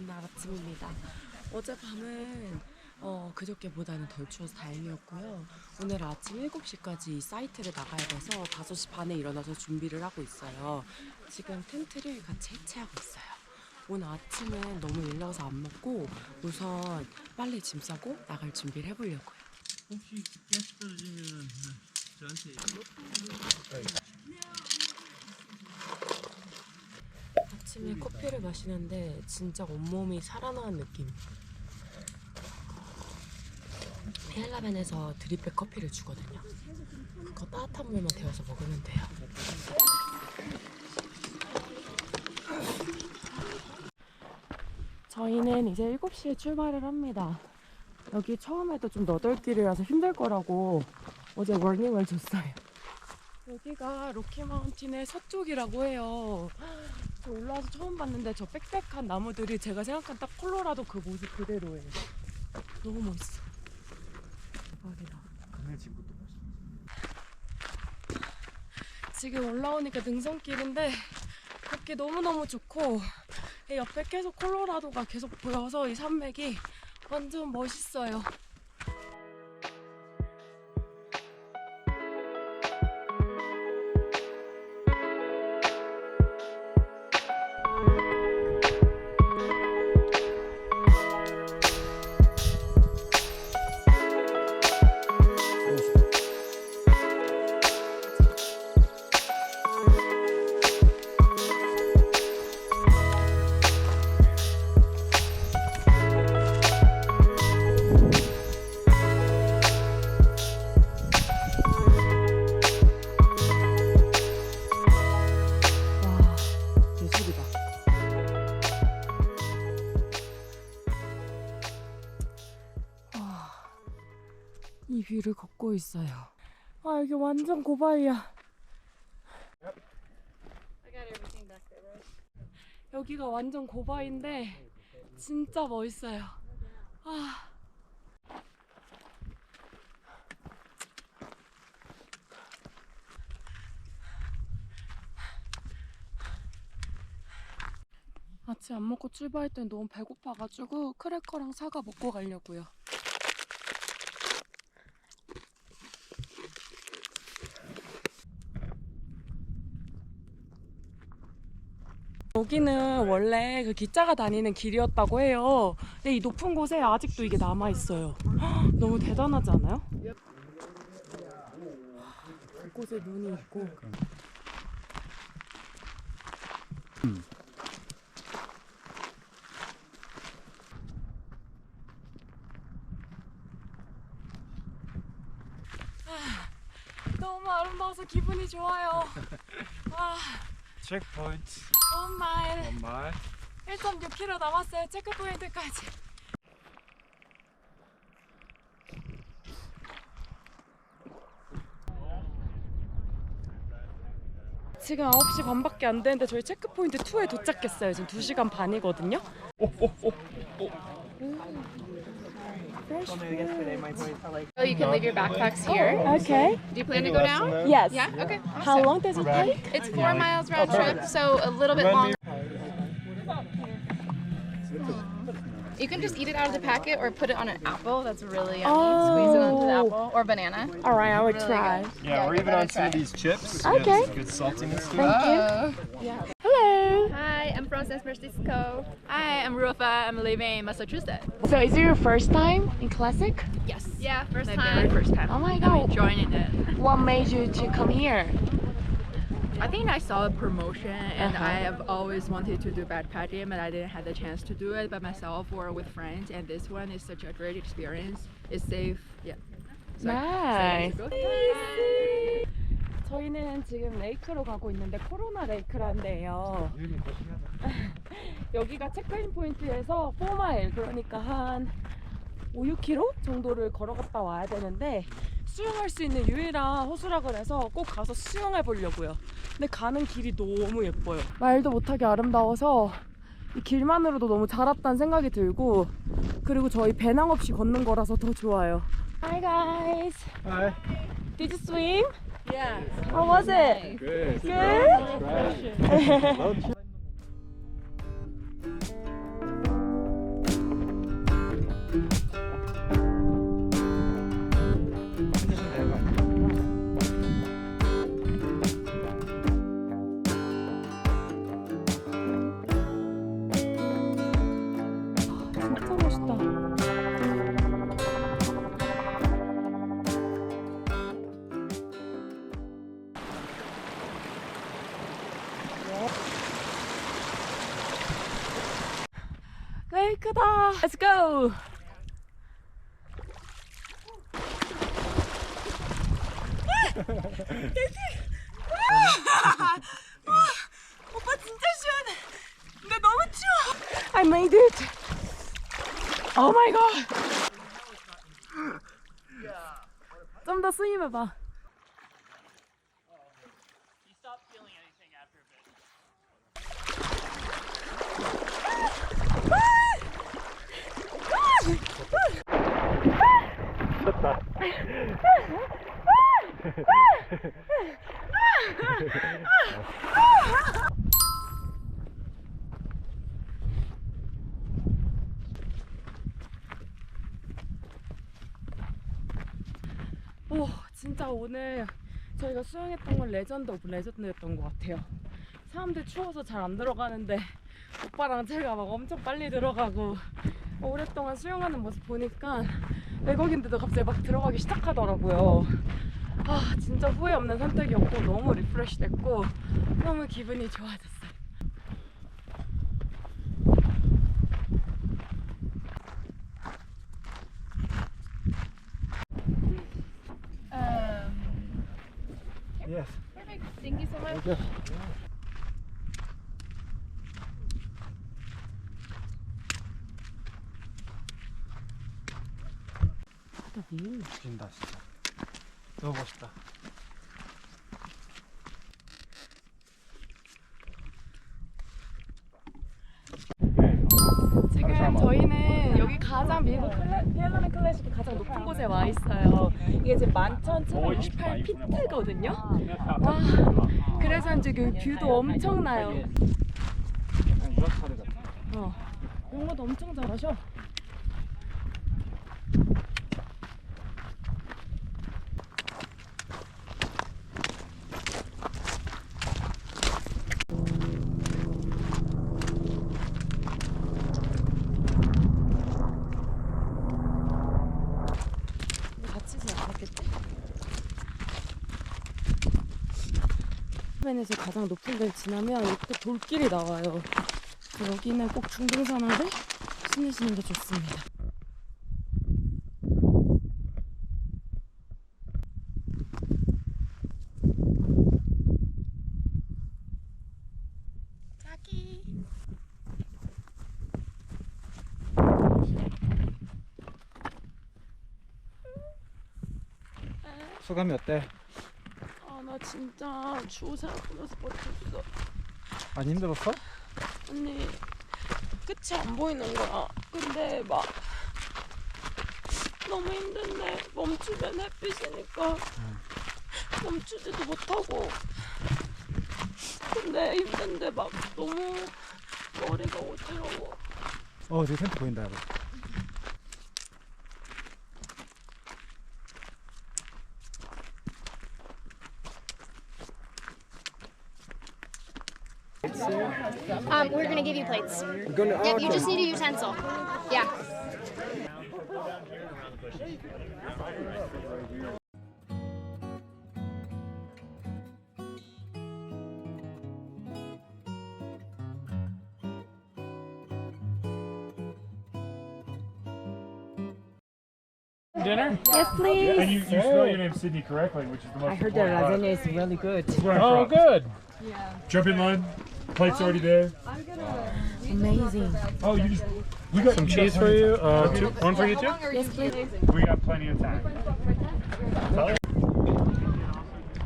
좋은 날 아침입니다. 어젯밤은 그저께보다는 덜 추워서 다행이었고요. 오늘 아침 7시까지 사이트를 나가야 돼서 5시 반에 일어나서 준비를 하고 있어요. 지금 텐트를 같이 해체하고 있어요. 오늘 아침은 너무 일러서 안 먹고 우선 빨리 짐 싸고 나갈 준비를 해보려고요. 혹시 가스 떨어지면 저한테 아침에 커피를 마시는데 진짜 온몸이 살아나는 느낌. 피엘라벤에서 드립백 커피를 주거든요. 그거 따뜻한 물만 데워서 먹으면 돼요. 저희는 이제 7시에 출발을 합니다. 여기 처음에도 좀 너덜길이라서 힘들 거라고 어제 워닝을 줬어요. 여기가 로키마운틴의 서쪽이라고 해요. 저 올라와서 처음 봤는데 저 빽빽한 나무들이 제가 생각한 딱 콜로라도 그 모습 그대로예요. 너무 멋있어. 대박이다. 그네 집부터 멋있어. 지금 올라오니까 능선길인데 걷기 너무너무 좋고 이 옆에 계속 콜로라도가 계속 보여서 이 산맥이 완전 멋있어요. 이 뷰를 걷고 있어요. 아, 여기 완전 고바이야. 여기가 완전 고바인데 진짜 멋있어요. 아. 아침 안 먹고 출발할 땐 너무 배고파가지고 크래커랑 사과 먹고 가려고요. 여기는 원래 그 기차가 다니는 길이었다고 해요. 근데 이 높은 곳에 아직도 이게 남아있어요. 너무 대단하지 않아요? 곳곳에 눈이 있고. 너무 아름다워서 기분이 좋아요. 체크포인트 원 마일. 1마일 1.6km 남았어요. 체크포인트까지. 지금 9시 반밖에 안 되는데 저희 체크포인트 2에 도착했어요. 지금 2시간 반이거든요. So you can leave your backpacks here. Okay. Do you plan to go down? Yes. Yeah? Okay. How long does it take? It's 4 miles round trip, so a little bit longer. You can just eat it out of the packet or put it on an apple. That's really yummy. Squeeze it onto the apple or banana. All right, I will Really try. good. Yeah, or give even that a on some try. of these chips. Okay. Yeah, good saltiness to it. Thank you. Hello. Hi, I'm from San Francisco. Hi, I'm Rufa. I'm living in Massachusetts. So is it your first time in Classic? Yes. Yeah, first My time. very first time. Oh my I'm god. enjoying it. What made you to come here? I think I saw a promotion and Uh-huh. I have always wanted to do backpacking, but I didn't have the chance to do it by myself or with friends. And this one is such a great experience. It's safe. Yeah. So Nice. excited to go. 저희는 지금 레이크로 가고 있는데 코로나 레이크라는 데예요. 여기가 체크인 포인트에서 4마일, 그러니까 한 5, 6km 정도를 걸어갔다 와야 되는데 수영할 수 있는 유일한 호수라 그래서 꼭 가서 수영해 보려고요. 근데 가는 길이 너무 예뻐요. 말도 못하게 아름다워서 이 길만으로도 너무 잘 왔다는 생각이 들고, 그리고 저희 배낭 없이 걷는 거라서 더 좋아요. Hi guys. Hi. Did you swim? Yeah. How was it? Good. Good? 크다. Let's go. 오빠 진짜 시원해. 근데 너무 추워. I made it. Oh my god. 좀 더 스윙해봐. 오, 진짜 오늘 저희가 수영했던 건 레전드 오브 레전드였던 것 같아요. 사람들 추워서 잘 안 들어가는데 오빠랑 제가 막 엄청 빨리 들어가고 오랫동안 수영하는 모습 보니까 외국인들도 갑자기 막 들어가기 시작하더라고요. 아, 진짜 후회 없는 선택이었고 너무 리프레시 됐고 너무 기분이 좋아졌어요. Yes. Perfect. Thank you so much. Okay. 죽인다 진짜. 너무 멋있다. 지금 저희는 여기 가장 미국 피엘로네 클래식이 가장 높은 곳에 와 있어요. 이게 지금 11,768피트거든요. 와, 그래서 이제 그 뷰도 엄청나요. 유학카드 같아. 영어도 엄청 잘하셔. 다치지 않았겠지? 주변에서 가장 높은 데를 지나면 이렇게 돌길이 나와요. 여기는 꼭 중등산화를 신으시는 게 좋습니다. 자기. 소감이 어때? 아, 나 진짜 추워서 생각나서 버텼어. 많이 힘들었어? 언니, 끝이 안 보이는 거야. 근데 막 너무 힘든데 멈추면 햇빛이니까 멈추지도 못하고. 근데 힘든데 막 너무 머리가 어지러워. 저기 텐트 보인다 여보. We're gonna give you plates. Yep, you just need a utensil. Yeah. Dinner? Yes, please. And you spell your name Sydney correctly, which is the most I heard that important part. lasagna is really good. Oh, good. Jump in line. Plate's already there. Amazing. Oh, you just. We got some cheese for you. One for you too. Yes, please. We got plenty of time.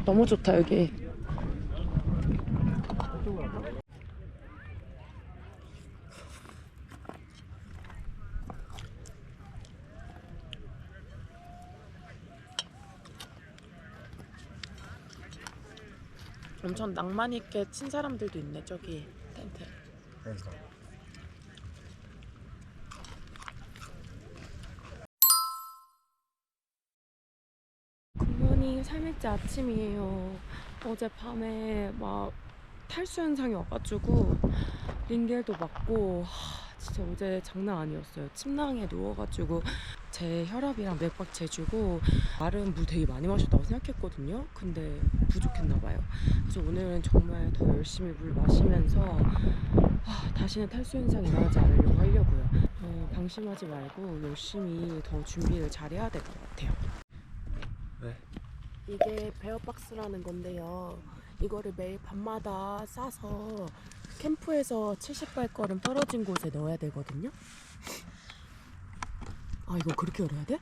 너무 좋다 여기. 엄청 낭만 있게 친 사람들도 있네 저기 텐트. 그러니까. 굿모닝 3일째 아침이에요. 어젯밤에 막 탈수 현상이 와가지고 링겔도 맞고 진짜 어제 장난 아니었어요. 침낭에 누워가지고 제 혈압이랑 맥박 재주고 말은 물 되게 많이 마셨다고 생각했거든요. 근데 부족했나봐요. 그래서 오늘은 정말 더 열심히 물 마시면서 다시는 탈수 현상이 일어나지 않으려고 하려고요. 방심하지 말고 열심히 더 준비를 잘해야 될 것 같아요. 네. 이게 베어박스라는 건데요. 이거를 매일 밤마다 싸서 캠프에서 70발걸음 떨어진 곳에 넣어야 되거든요. 아, 이거 그렇게 열어야 돼?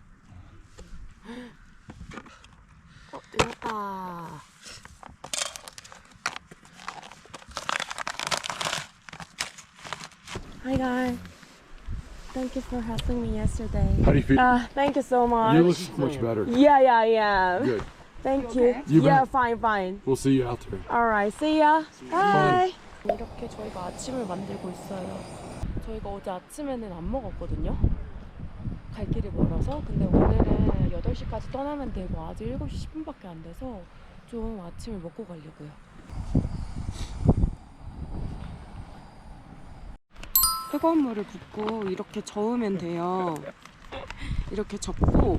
뜨겁다. Hi guys. Thank you for helping me yesterday. How do you feel? Thank you so much. You look much better. Yeah. Good. Thank you. You Yeah, bet. fine. We'll see you out there. Alright, see ya. Bye. 이렇게 저희가 아침을 만들고 있어요. 저희가 어제 아침에는 안 먹었거든요. 갈 길이 멀어서. 근데 오늘은 8시까지 떠나면 되고 아직 7시 10분밖에 안 돼서 좀 아침을 먹고 가려고요. 뜨거운 물을 붓고 이렇게 저으면 돼요. 이렇게 접고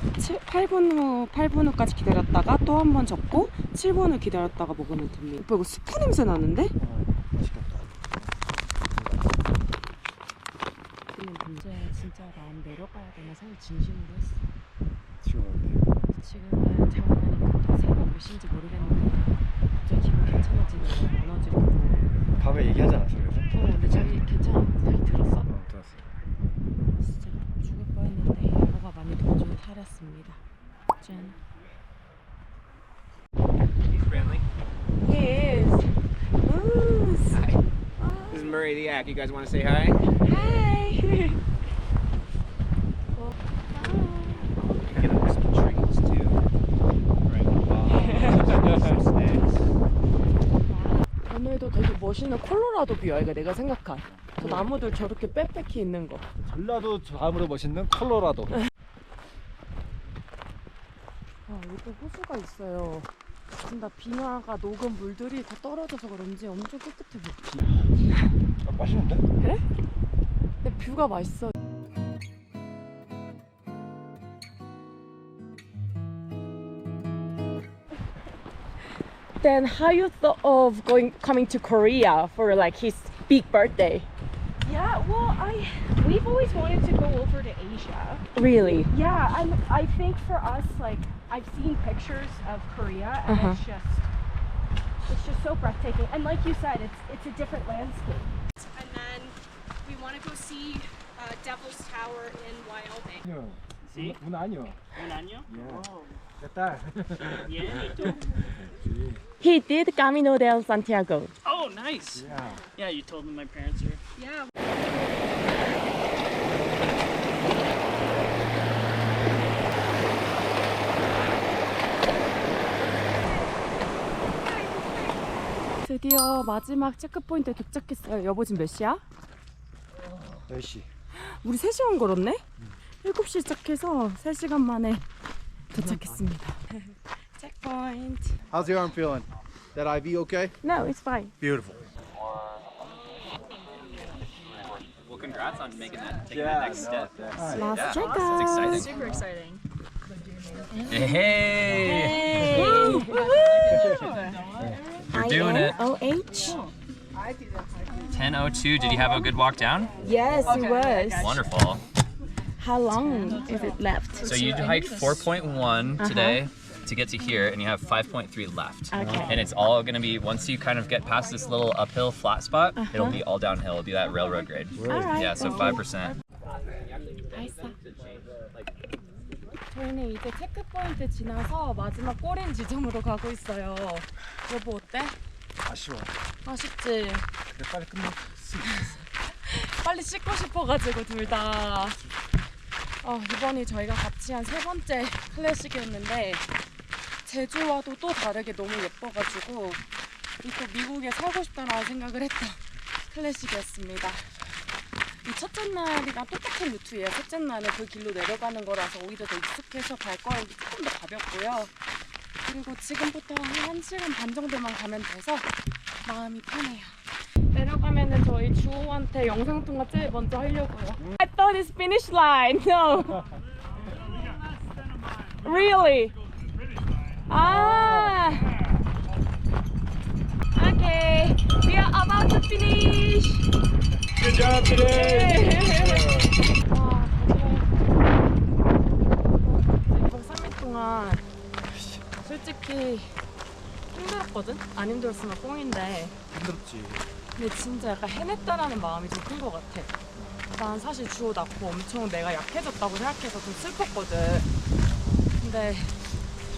8분 후까지 기다렸다가 또 한 번 접고 7분을 기다렸다가 먹으면 됩니다. 오빠 이거 스프 냄새 나는데? 맛있겠다. 근데 진짜 마음 내려가야 되나 생각 진심으로 했어. 지금 어때? 지금은 자고 나니까 새벽 몇 시인지 모르겠는데 갑자기 기분 괜찮아지는 에너지로. 밤에 얘기하지 않았어 그래서? 근데 자기 괜찮아. 자기 들었어? 들었어. 진짜 죽을 뻔했는데 여보가 많이 도와줘서 살았습니다. 짠. Friendly. He is. Ooh. Hi. This is Murray the Yak. You guys want to say hi? Hi. Get up some trees too. Right. Some snacks. 오늘도 되게 멋있는 콜로라도 뷰야. 이거 내가 생각한. 저 나무들 저렇게 빽빽히 있는 거. 전라도 다음으로 멋있는 콜로라도. 아, 여기 호수가 있어요. 진짜 빙하가 녹은 물들이 다 떨어져서 그런지 엄청 깨끗해 보여. 맛있는데? 그래? 근데 뷰가 맛있어. Then how you thought of coming to Korea for like his big birthday? Yeah, well, we've always wanted to go over to Asia. Really? Yeah, I think for us, like, I've seen pictures of Korea, and it's just so breathtaking. And like you said, it's a different landscape. And then we want to go see Devil's Tower in Wyoming. Sí. Un año. ¿Un año? ¿Qué tal? Bien, ¿y tú? He did Camino del Santiago. Oh, nice. Yeah. Yeah, you told me my parents are. Yeah. 드디어 마지막 체크포인트에 도착했어요. 여보 지금 몇 시야? 10시. 우리 3시간 걸었네? 7시 시작해서 3시간 만에 do착했습니다. 체크포인트. How's the arm feeling? That IV okay? No, it's fine. Beautiful. Well, congrats on making that, taking that next step. Last check-out. That's exciting. Super exciting. Hey! You're doing it. OH. 10:02. Did you have a good walk down? Yes, it was. Wonderful. How long is it left? So you hiked 4.1 today to get to here, and you have 5.3 left. Okay. And it's all going to be, once you kind of get past this little uphill flat spot, it'll be all downhill. It'll be that railroad grade. Alright. Yeah, so 5%. 알았어. 저희는 이제 체크포인트 지나서 마지막 꼬린 지점으로 가고 있어요. 여보 어때? 아쉬워. 아쉽지? 근데 빨리 끝나. 빨리 씻고 싶어가지고 둘 다. 이번이 저희가 같이 한 3번째 클래식이었는데 제주와도 또 다르게 너무 예뻐가지고 또 미국에 살고 싶다라는 생각을 했던 클래식이었습니다. 이 첫째 날이랑 똑같은 루트예요. 첫째 날은 그 길로 내려가는 거라서 오히려 더 익숙해서 발걸음이 조금 더 가볍고요. 그리고 지금부터 한 1시간 반 정도만 가면 돼서 마음이 편해요. 내려가면은 저희 주호한테 영상통화 제일 먼저 하려고요. I thought it's finish line. No. Really? Ah. Okay. We are about to finish. Good job today. 안 힘들었으면 뽕인데. 힘들었지. 근데 진짜 약간 해냈다라는 마음이 좀 큰 것 같아. 난 사실 주호 낳고 엄청 내가 약해졌다고 생각해서 좀 슬펐거든. 근데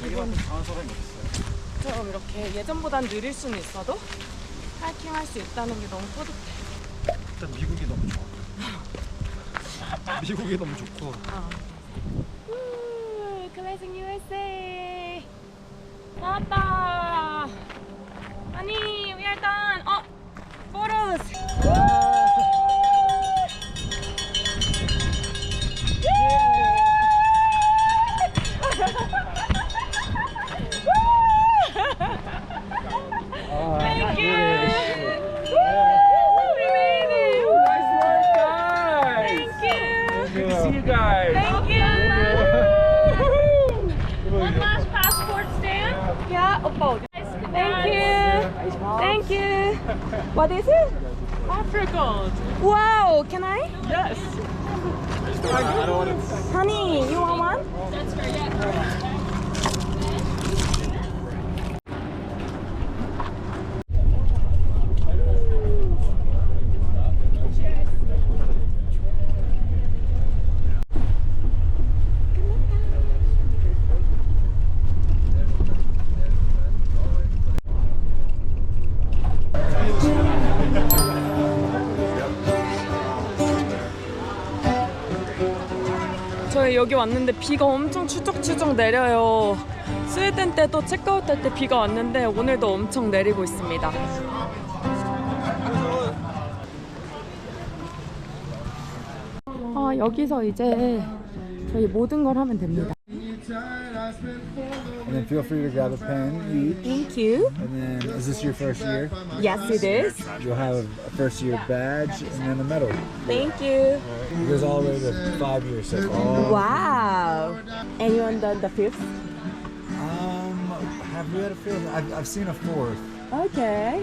자기만큼 강한 사람이 어딨어요? 좀 이렇게 예전보단 느릴 수는 있어도 하이킹 할 수 있다는 게 너무 뿌듯해. 일단 미국이 너무 좋아. 미국이 너무 좋고. 클래식 USA 나왔다. 아니 we are done. photos. Thank you. We made it. Nice work, guys. Thank you. Good to see you guys. Thank you. One last passport stamp. Yeah, opo. Thank you. Thank you. What is it? Africa. Wow, can I? Yes. I don't want to. Honey, you want one? 저희 여기 왔는데 비가 엄청 추적추적 내려요. 스웨덴 때도 체크아웃 할 때 비가 왔는데 오늘도 엄청 내리고 있습니다. 여기서 이제 저희 모든 걸 하면 됩니다. And then feel free to grab a pen each. Thank you. And then, is this your first year? Yes, it is. You'll have a first year badge and then a medal. Thank you. It goes all the way to 5 years so far. Wow. Anyone done the fifth? Have you had a fifth? I've seen a fourth. Okay.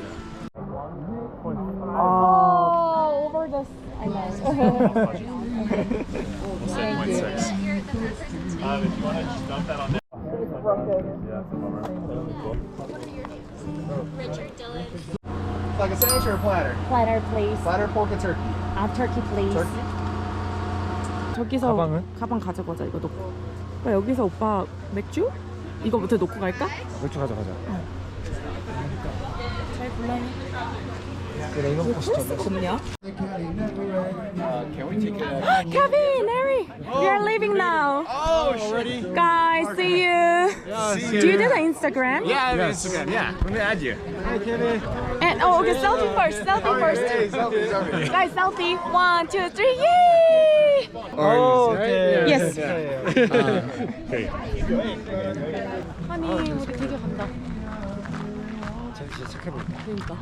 Oh, over the. I know. Thank you. If you want to just dump that on there. Richard Dillon. It's like a sandwich or a platter? Platter, please. Platter, pork, and turkey. Turkey, please. Turkey? 저기서 가방은? 가방 가져가자. 이거 놓고. 오빠 여기서 오빠 맥주? 이거부터 놓고 갈까? 맥주 가져가자. 잘 골라내. 그래, 이거 먹고 싶어. 없냐? Can we take it? Kevin, Harry, we are leaving now. Oh, already? Guys, see you. Do you do the Instagram? Yeah, I have Instagram. Yeah, let me add you. Hi, Kevin. And okay, selfie first. Selfie first. Hey, selfie, selfie. Guys, selfie. 1, 2, 3. Yay! Oh, okay. Yes. Okay. 아니, 우리 되게 간다. 진짜 착해보인다. 그러니까.